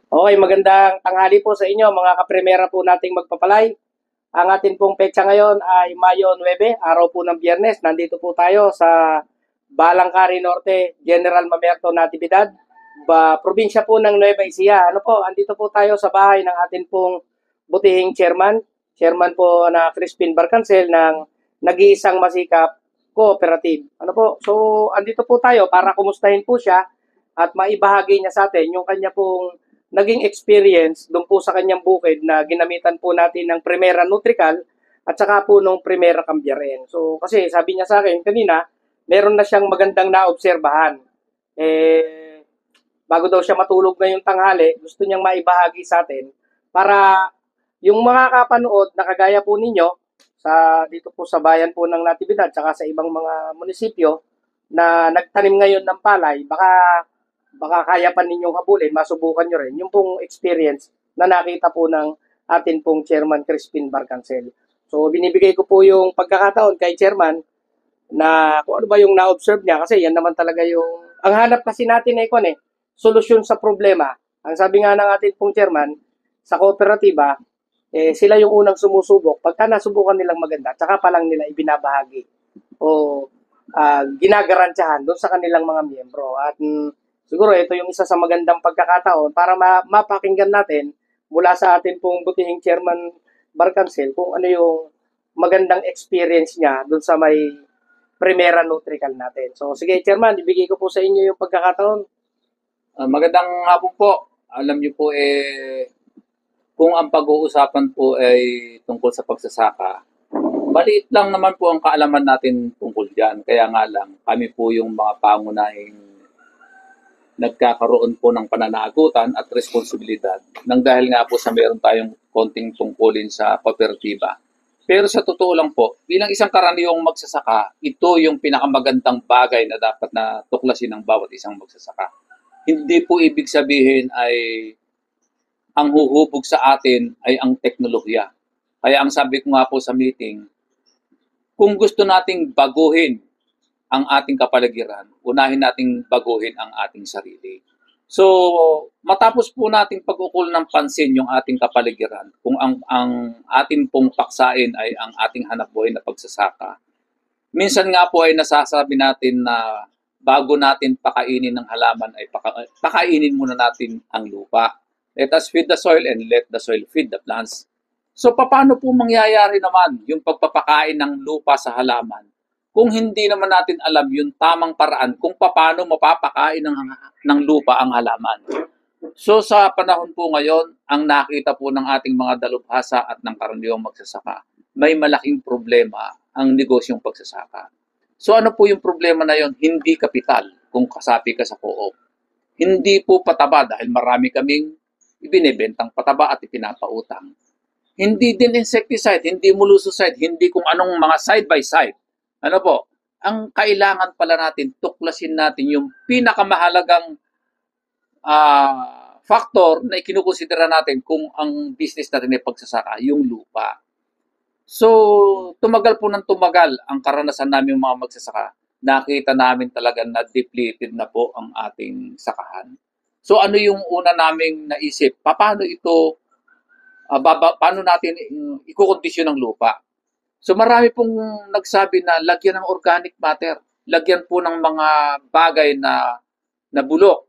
Okay, magandang tanghali po sa inyo mga kapremera po nating magpapalay. Ang atin pong petsa ngayon ay Mayo 9, araw po ng Biyernes. Nandito po tayo sa Balangkari Norte, General Mamerto Natividad, probinsya po ng Nueva Ecija. Ano po, andito po tayo sa bahay ng atin pong butihing chairman po na Crispin Barcancel ng nag-iisang masikap cooperative. Ano po, so andito po tayo para kumustahin po siya at maibahagi niya sa atin yung kanya pong naging experience doon po sa kanyang bukid na ginamitan po natin ng Primera Nutrical at saka po nung Primera Cambiaren. So kasi sabi niya sa akin kanina, meron na siyang magandang naobserbahan. Eh, bago daw siya matulog ngayong tanghali, gusto niyang maibahagi sa atin para yung mga kapanood na kagaya po ninyo sa dito po sa bayan po ng Natividad saka sa ibang mga munisipyo na nagtanim ngayon ng palay, baka kaya pa ninyong habulin, masubukan nyo rin yung pong experience na nakita po ng atin pong Chairman Crispin Barcancel. So, binibigay ko po yung pagkakataon kay Chairman na kung ano ba yung na-observe niya kasi yan naman talaga yung ang hanap kasi natin ay solusyon sa problema. Ang sabi nga ng atin pong Chairman sa kooperatiba, sila yung unang sumusubok. Pagka nasubukan nilang maganda, tsaka pa lang nila ibinabahagi o ginagarantyahan doon sa kanilang mga miyembro. At siguro ito yung isa sa magandang pagkakataon para mapakinggan natin mula sa atin pong butihing Chairman Barcancel kung ano yung magandang experience niya doon sa may Primera Nutrical natin. So sige Chairman, ibigay ko po sa inyo yung pagkakataon. Magandang hapon po. Alam niyo po kung ang pag-uusapan po ay tungkol sa pagsasaka, maliit lang naman po ang kaalaman natin tungkol diyan. Kaya nga lang, kami po yung mga pangunahing nagkakaroon po ng pananagutan at responsibilidad nang dahil nga po sa meron tayong konting tungkulin sa kooperatiba. Pero sa totoo lang po, bilang isang karaniwang magsasaka, ito yung pinakamagandang bagay na dapat na tuklasin ng bawat isang magsasaka. Hindi po ibig sabihin ay ang huhubog sa atin ay ang teknolohiya. Kaya ang sabi ko nga po sa meeting, kung gusto nating baguhin ang ating kapaligiran, unahin nating baguhin ang ating sarili. So, matapos po nating pag-ukol ng pansin yung ating kapaligiran, kung ang ating pong paksain ay ang ating hanapbuhay na pagsasaka, minsan nga po ay nasasabi natin na bago natin pakainin ng halaman ay pakainin muna natin ang lupa. Let us feed the soil and let the soil feed the plants. So paano po mangyayari naman yung pagpapakain ng lupa sa halaman kung hindi naman natin alam yung tamang paraan kung paano mapapakain ng lupa ang halaman? So sa panahon po ngayon, ang nakita po ng ating mga dalubhasa at ng karaniwang magsasaka, may malaking problema ang negosyong pagsasaka. So ano po yung problema na yon? Hindi kapital kung kasapi ka sa co-op. Hindi po pataba dahil marami kaming ibinebentang pataba at ipinapautang. Hindi din insecticide, hindi molluscicide, hindi kung anong mga side by side. Ano po? Ang kailangan pala natin, tuklasin natin yung pinakamahalagang factor na ikinukonsidera natin kung ang business natin ay pagsasaka, yung lupa. So, tumagal po ng tumagal ang karanasan namin mga magsasaka. Nakita namin talaga na depleted na po ang ating sakahan. So, ano yung una naming naisip? Paano ito, paano natin ikukondisyon ng lupa? So, marami pong nagsabi na lagyan ng organic matter. Lagyan po ng mga bagay na bulok.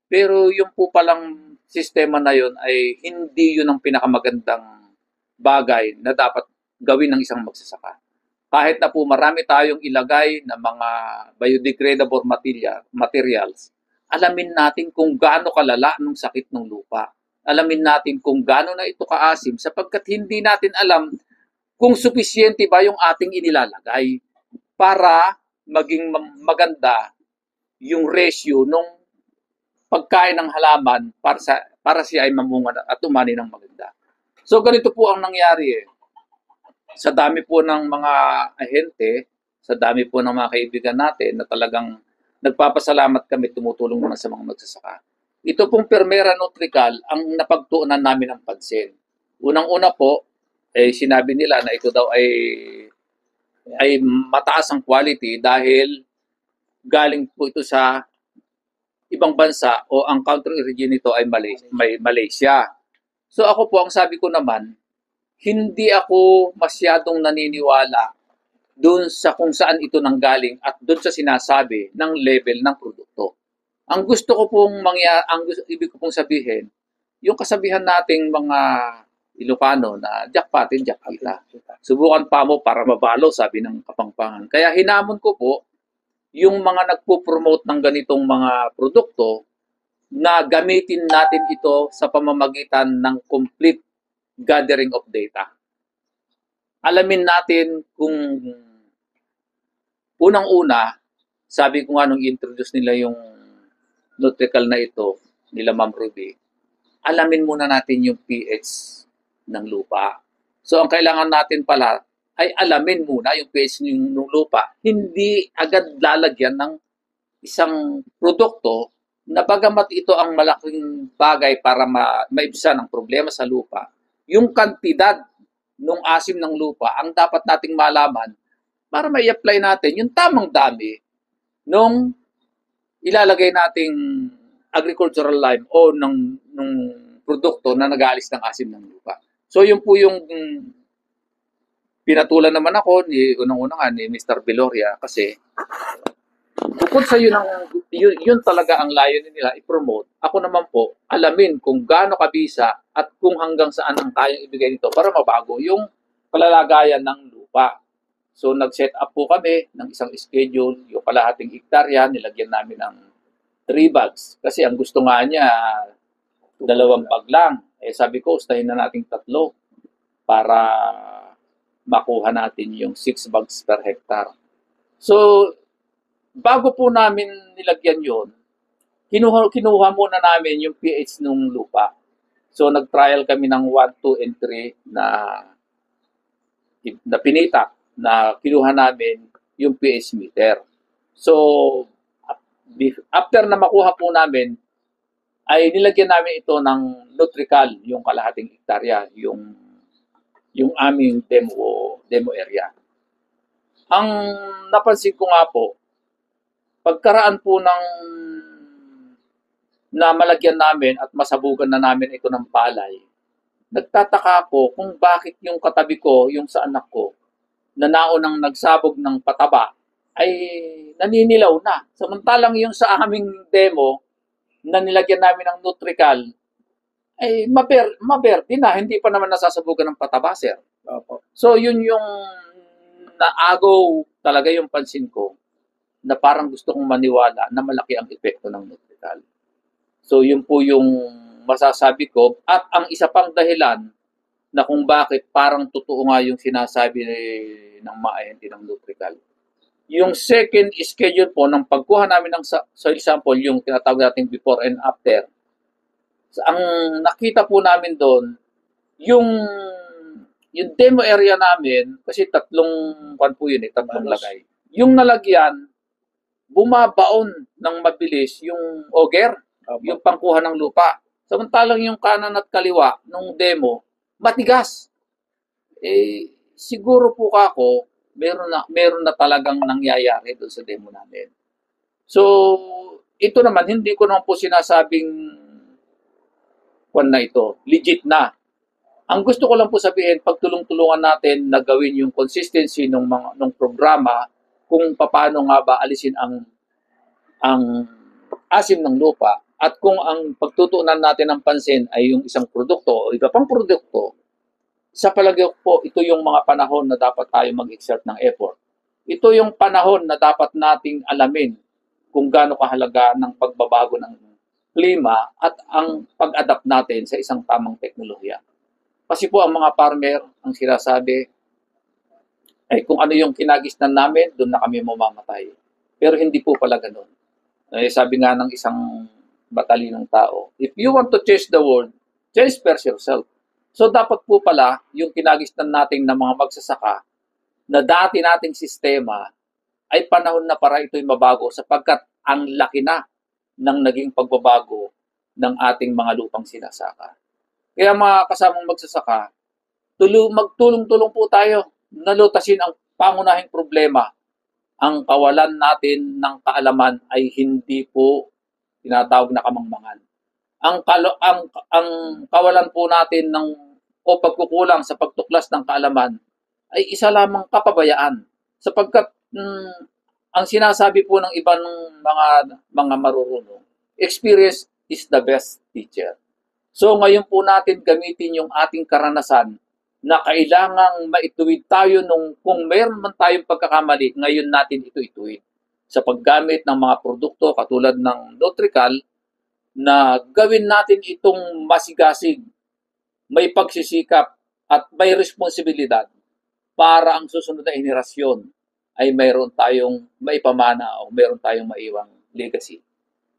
Pero yung po palang sistema na yun ay hindi yun ang pinakamagandang bagay na dapat gawin ng isang magsasaka. Kahit na po marami tayong ilagay na mga biodegradable materials, alamin natin kung gaano kalala ng sakit ng lupa. Alamin natin kung gaano na ito kaasim sapagkat hindi natin alam kung sufisyente ba yung ating inilalagay para maging maganda yung ratio nung pagkain ng halaman para siya ay mamunga at umani ng maganda. So ganito po ang nangyari sa dami po ng mga ahente, sa dami po ng mga kaibigan natin na talagang nagpapasalamat kami, tumutulong naman sa mga magsasaka. Ito pong Primera Nutrical ang napagtuunan namin ng pansin. Unang-una po, sinabi nila na ito daw ay mataas ang quality dahil galing po ito sa ibang bansa o ang country origin nito ay Malaysia. So ako po, ang sabi ko naman, hindi ako masyadong naniniwala doon sa kung saan ito nanggaling at doon sa sinasabi ng level ng produkto. Ang gusto ko pong ibig ko pong sabihin, yung kasabihan nating mga Ilocano na jackpotin, jackpita. Subukan pa mo para mabalo, sabi ng Kapampangan. Kaya hinamon ko po yung mga nagpo-promote ng ganitong mga produkto na gamitin natin ito sa pamamagitan ng complete gathering of data. Alamin natin kung unang-una, sabi ko nga nung introduce nila yung Nutrical na ito, nila Ma'am Ruby, alamin muna natin yung pH ng lupa. So, ang kailangan natin pala ay alamin muna yung pH ng lupa. Hindi agad lalagyan ng isang produkto na bagamat ito ang malaking bagay para maibsan ang problema sa lupa, yung kantidad ng asim ng lupa ang dapat nating malaman para mai-apply natin yung tamang dami nung ilalagay nating agricultural lime o ng produkto na nag-aalis ng asim ng lupa. So, yun po yung pinatulan naman ako unang-una nga ni Mr. Beloria kasi bukod sa yun talaga ang layunin nila i-promote. Ako naman po, alamin kung gaano kabisa at kung hanggang saan ang kayang ibigay nito para mabago yung palalagayan ng lupa. So, nag-set up po kami ng isang schedule, yung kalahating hektarya, nilagyan namin ng 3 bags. Kasi ang gusto nga niya, 2 bag lang. Sabi ko, ustahin na nating 3 para makuha natin yung 6 bags per hectare. So, bago po namin nilagyan yon, kinuha muna namin yung pH ng lupa. So, nag-trial kami ng 1, 2, and 3 na pinita na kinuha namin yung pH meter. So, after na makuha po namin, ay nilagyan namin ito ng Nutrical, yung kalahating hektarya, yung aming demo area. Ang napansin ko nga po, pagkaraan po na malagyan namin at masabugan na namin ito ng palay, nagtataka ako kung bakit yung katabi ko, yung sa anak ko, na naunang nagsabog ng pataba, ay naninilaw na. Samantalang yung sa aming demo, na nilagyan namin ng Nutrical, ay maberde na, hindi pa naman nasasabugan ng pataba, sir. Opo. So, yun yung naagaw talaga yung pansin ko na parang gusto kong maniwala na malaki ang epekto ng Nutrical. So, yun po yung masasabi ko. At ang isa pang dahilan na kung bakit parang totoo nga yung sinasabi ng mga ahente ng Nutrical. Yung second schedule po ng pagkuha namin ng soil sample, yung tinatawag natin before and after, ang nakita po namin doon, yung demo area namin, kasi tatlong lagay. Yung nalagyan, bumabaon ng mabilis yung auger, yung pangkuha ng lupa. Samantalang yung kanan at kaliwa nung demo, matigas. Siguro po kako, meron na talagang nangyayari doon sa demo namin. So, ito naman, hindi ko naman po sinasabing na ito, legit na. Ang gusto ko lang po sabihin, pagtulong-tulungan natin na gawin yung consistency ng programa kung paano nga ba alisin ang asim ng lupa at kung ang pagtutuunan natin ng pansin ay yung isang produkto o iba pang produkto, sa palagay ko po, ito yung mga panahon na dapat tayo mag-exert ng effort. Ito yung panahon na dapat nating alamin kung gaano kahalaga ng pagbabago ng klima at ang pag-adapt natin sa isang tamang teknolohiya. Kasi po ang mga farmer, ang sinasabi, ay kung ano yung kinagisnan namin, doon na kami mamamatay. Pero hindi po pala ganun. Sabi nga ng isang batalinong tao, if you want to change the world, change first yourself. So dapat po pala yung kinagisnan nating ng mga magsasaka na dati nating sistema ay panahon na para ito'y mabago sapagkat ang laki na ng naging pagbabago ng ating mga lupang sinasaka. Kaya mga kasamang magsasaka, magtulong-tulong po tayo na lutasin ang pangunahing problema. Ang kawalan natin ng kaalaman ay hindi po tinatawag na kamangmangan. Ang kawalan po natin o pagkukulang sa pagtuklas ng kaalaman ay isa lamang kapabayaan sapagkat ang sinasabi po ng ibang mga marurunong, experience is the best teacher. So ngayon po natin gamitin yung ating karanasan na kailangang maituwid tayo kung mayroon man tayong pagkakamali, ngayon natin ito ituwid sa paggamit ng mga produkto katulad ng Nutrical na gawin natin itong masigasig, may pagsisikap at may responsibilidad para ang susunod na henerasyon ay mayroon tayong maipamana o mayroon tayong maiwang legacy.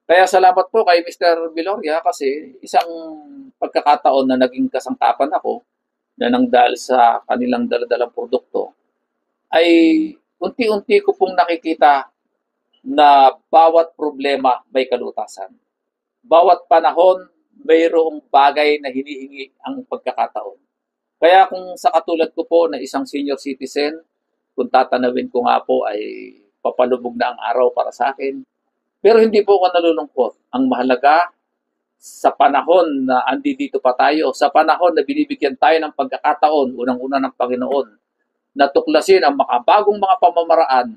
Kaya salamat po kay Mr. Viloria kasi isang pagkakataon na naging kasangkapan ako na nang dahil sa kanilang daladalang produkto ay unti-unti ko pong nakikita na bawat problema may kalutasan. Bawat panahon, mayroong bagay na hinihingi ang pagkakataon. Kaya kung sa katulad ko po na isang senior citizen, kung tatanawin ko nga po ay papalubog na ang araw para sa akin. Pero hindi po ako nalulungkot. Ang mahalaga, sa panahon na andito pa tayo, sa panahon na binibigyan tayo ng pagkakataon, unang-una ng Panginoon, na tuklasin ang makabagong mga pamamaraan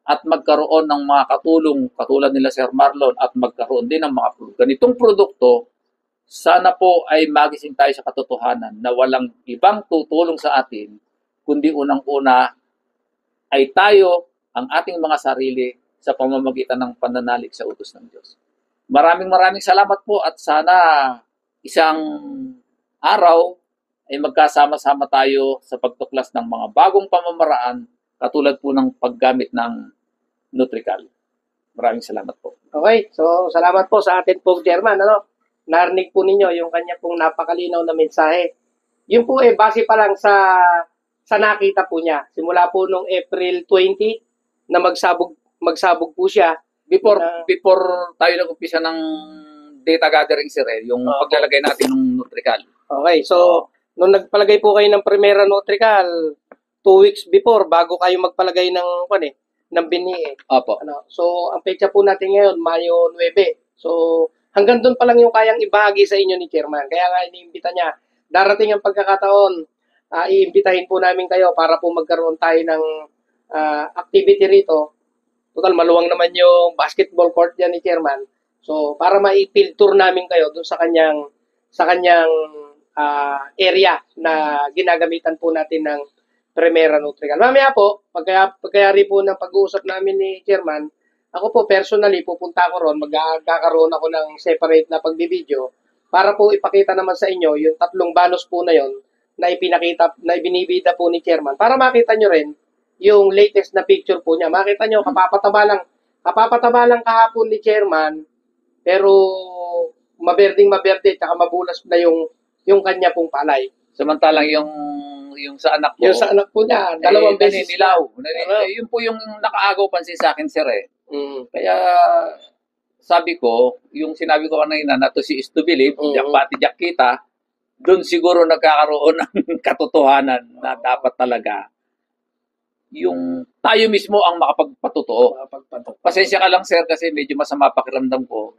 at magkaroon ng mga katulong katulad nila Sir Marlon at magkaroon din ng mga ganitong produkto, sana po ay magising tayo sa katotohanan na walang ibang tutulong sa atin, kundi unang-una ay tayo, ang ating mga sarili, sa pamamagitan ng pananalig sa utos ng Diyos. Maraming salamat po at sana isang araw ay magkasama-sama tayo sa pagtuklas ng mga bagong pamamaraan katulad po ng paggamit ng Nutrical. Maraming salamat po. Okay, so salamat po sa atin pong chairman. Narinig po ninyo yung kanya pong napakalinaw na mensahe. Yun po base pa lang sa nakita po niya. Simula po nung April 20 na magsabog po siya. Before tayo nag-umpisa ng data gathering, sir, yung paglalagay natin ng Nutrical. Okay, so nung nagpalagay po kayo ng Primera Nutrical 2 weeks before bago kayo magpalagay ng bini Opo. So ang petsa po natin ngayon Mayo 9. So hanggang doon pa lang yung kayang ibahagi sa inyo ni Chairman. Kaya nga iniimbita niya. Darating ang pagkakataon, iimbitahin po namin kayo para po magkaroon tayo ng activity rito. Total, maluwang naman yung basketball court yan ni Chairman. So, para ma-field tour namin kayo doon sa kanyang area na ginagamitan po natin ng Primera Nutrical. Mamaya po, pagkayari po ng pag-uusap namin ni Chairman, ako po personally, pupunta ako ron, magkakaroon ako ng separate na pagbibideo para po ipakita naman sa inyo yung 3 banos po na yon na ibinibida po ni Chairman para makita nyo rin yung latest na picture po niya. Makita nyo, kapapataba lang kahapon ni Chairman, pero maberde, tsaka mabulas na yung kanya pong palay. Samantalang yung sa anak ko. Yung sa anak po niya, 2 beses nilaw. Yun po yung nakaagaw pansin sa akin, sir. Kaya sabi ko, yung sinabi ko kanina na to si is to believe, pati diyak kita, doon siguro nagkakaroon ng katotohanan na dapat talaga yung tayo mismo ang makapagpatotoo. Pasensya ka lang, sir, kasi medyo masama pakiramdam ko.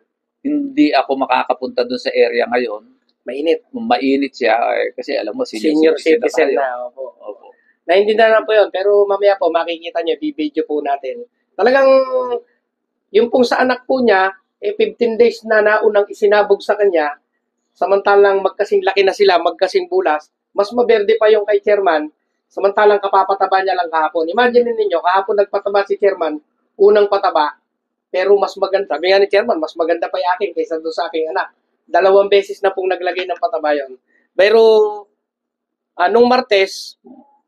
Hindi ako makakapunta doon sa area ngayon. Mainit siya kasi alam mo, senior citizen na. Opo. Naintindihan na po yun, pero mamaya po makikita nyo, bibidyo po natin. Talagang yung pong sa anak po niya, 15 days na naunang isinabog sa kanya, samantalang magkasing laki na sila, magkasing bulas, mas maberde pa yung kay Chairman, samantalang kapapataba niya lang kahapon. Imagine ninyo, kahapon nagpataba si Chairman, unang pataba, pero mas maganda. Sabi nga ni Chairman, mas maganda pa yung akin kaysa doon sa aking anak. 2 beses na pong naglagay ng pataba yun. Pero, nung Martes,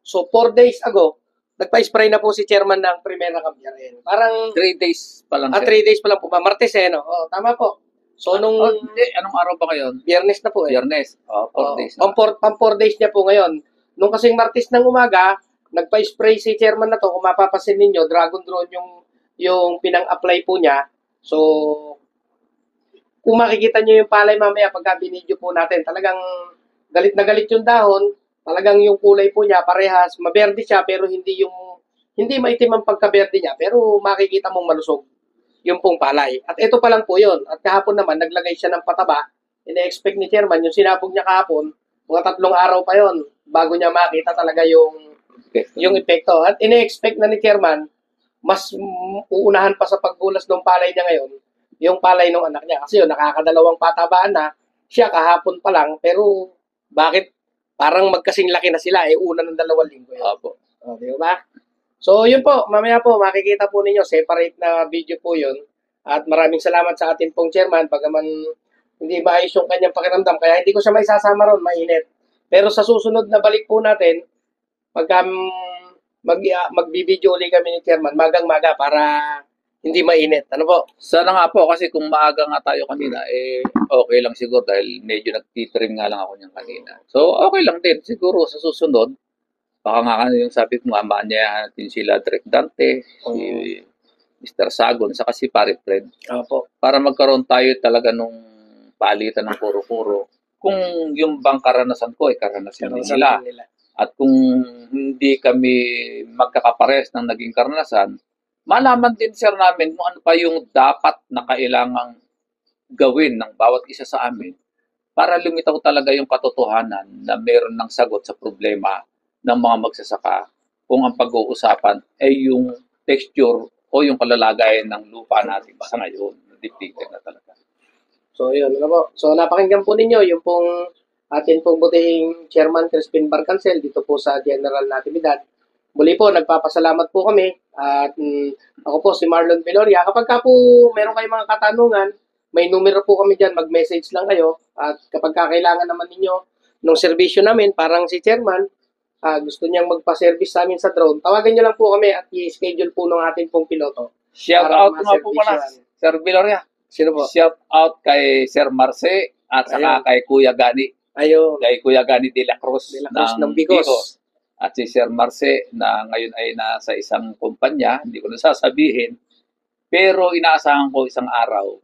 so 4 days ago, nagpa-spray na po si Chairman ng Primera Cabiarin. Parang 3 days pa lang. 3 days pa lang po. Martes no? Tama po. So nung anong araw ba ngayon? Biyernes na po Biyernes. 4 days. Pang 4 days niya po ngayon. Nung kasing Martes ng umaga, nagpa-spray si Chairman na to. Kung mapapasin ninyo, Dragon Drone yung pinang-apply po niya. So kung makikita niyo yung palay mamaya pagka binidyo po natin, talagang galit na galit yung dahon. Talagang yung kulay po niya parehas, maberde siya pero hindi maitim ang pagkaberde niya pero makikita mong malusog. yung pong palay. At ito pa lang po yun. At kahapon naman, naglagay siya ng pataba. Ina-expect ni chairman, yung sinabog niya kahapon, mga 3 araw pa yon bago niya makita talaga yung epekto. At ina-expect na ni chairman, mas uunahan pa sa pagbulas ng palay niya ngayon, yung palay ng anak niya. Kasi yun, nakakadalawang patabaan na, siya kahapon pa lang, pero bakit parang magkasing laki na sila, una ng 2 linggo yun. Opo. O, di ba? So, yun po, mamaya po, makikita po ninyo, separate na video po yun. At maraming salamat sa ating pong chairman, bagaman hindi maayos yung kanyang pakiramdam, kaya hindi ko siya maisasama ron, mainit. Pero sa susunod na balik po natin, pagka magbibideo ulit kami ni chairman, magang-maga para hindi mainit. Ano po? Sana nga po, kasi kung maaga nga tayo kanina, okay lang siguro dahil medyo nag-titrim nga lang ako niyan kanina. So, okay lang din. Siguro sa susunod, baka nga yung sabi ko nga, maanyayahan natin sila Direk Dante, si Mr. Sagon, saka si Pare Fred. Opo. Para magkaroon tayo talaga nung palitan ng puro-puro. Kung yung bang karanasan ko ay karanasan din nila. At kung hindi kami magkakapares ng naging karanasan, malaman din sir namin kung ano pa yung dapat na kailangang gawin ng bawat isa sa amin para lumitaw talaga yung katotohanan na meron ng sagot sa problema ng mga magsasaka kung ang pag-uusapan ay yung texture o yung kalalagayan ng lupa natin sa ngayon. Depleted na talaga. So, yun. Ano po? So, napakinggan po ninyo yung pong atin pong butihing Chairman Crispin Barcancel dito po sa General Natividad. Muli po, nagpapasalamat po kami. At ako po si Marlon Veloria. Kapag ka po meron kayong mga katanungan, may numero po kami dyan, mag-message lang kayo. At kapag kailangan naman ninyo ng serbisyo namin, parang si Chairman, gusto niyang magpa-service sa amin sa drone, tawagan niyo lang po kami at i-schedule po ng ating pong piloto. Shout out nga po pala, Sir Veloria. Sino po? Shout out kay Sir Marce at saka kay Kuya Gani. Ayun. Kay Kuya Gani de la Cruz, ng Bicos. At si Sir Marce na ngayon ay nasa isang kumpanya, hindi ko na sasabihin, pero inaasahan ko isang araw,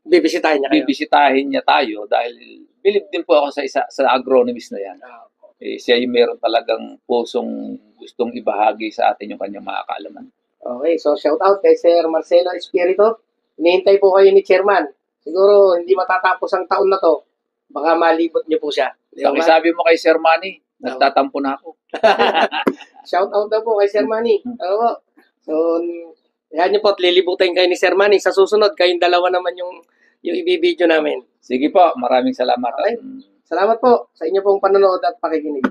bibisitahin niya tayo dahil believe din po ako sa agronomist na yan. Siya yung meron talagang pusong gustong ibahagi sa atin yung kanyang mga kaalaman. Okay, so shout out kay Sir Marcelo Espiritu. Hinihintay po kayo ni Chairman. Siguro hindi matatapos ang taon na to. Baka malibot niyo po siya. Sabi mo kay Sir Manny, nagtatampo na ako. Shout out daw po kay Sir Manny. So, yan niyo po, lilibutin kayo ni Sir Manny. Sa susunod, kayong dalawa naman yung ibibideo namin. Sige po, maraming salamat. Okay. Salamat po sa inyo pong panonood at pakikinig.